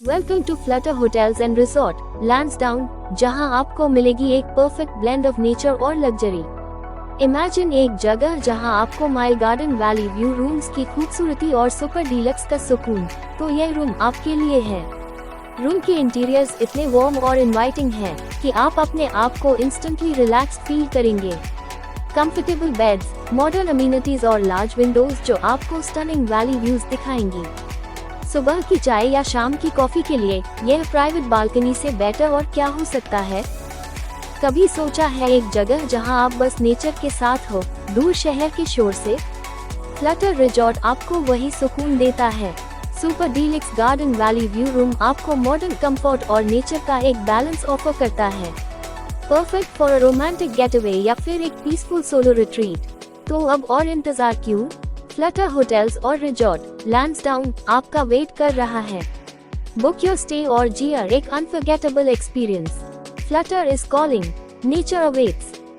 Welcome to flutter hotels and resort Lansdowne, जहां आपको मिलेगी एक परफेक्ट ब्लेंड ऑफ नेचर और लग्जरी। इमेजिन एक जगह जहां आपको mile garden valley view rooms की खूबसूरती और सुपर डीलक्स का सुकून। तो यह रूम आपके लिए है। रूम के इंटीरियर्स इतने वार्म और इनवाइटिंग हैं कि आप अपने आप को इंस्टेंटली रिलैक्स फील करेंगे। कंफर्टेबल बेड्स, मॉडर्न अमेनिटीज और लार्ज विंडोज जो आपको स्टनिंग वैली व्यूज दिखाएंगी। सुबह की चाय या शाम की कॉफी के लिए यह प्राइवेट बालकनी से बेटर और क्या हो सकता है। कभी सोचा है एक जगह जहां आप बस नेचर के साथ हो, दूर शहर के शोर से? फ्लटर रिजॉर्ट आपको वही सुकून देता है। Super deluxe garden valley view room आपको मॉडर्न कंफर्ट और नेचर का एक बैलेंस ऑफर करता है। Perfect for a romantic getaway या फिर एक पीसफुल सोलो रिट्रीट। तो अब और इंतजार क्यों? फ्लटर होटल्स और रिजॉर्ट लैंसडाउन आपका वेट कर रहा है। बुक योर स्टे और जिया एक unforgettable experience. Flutter is calling, nature awaits.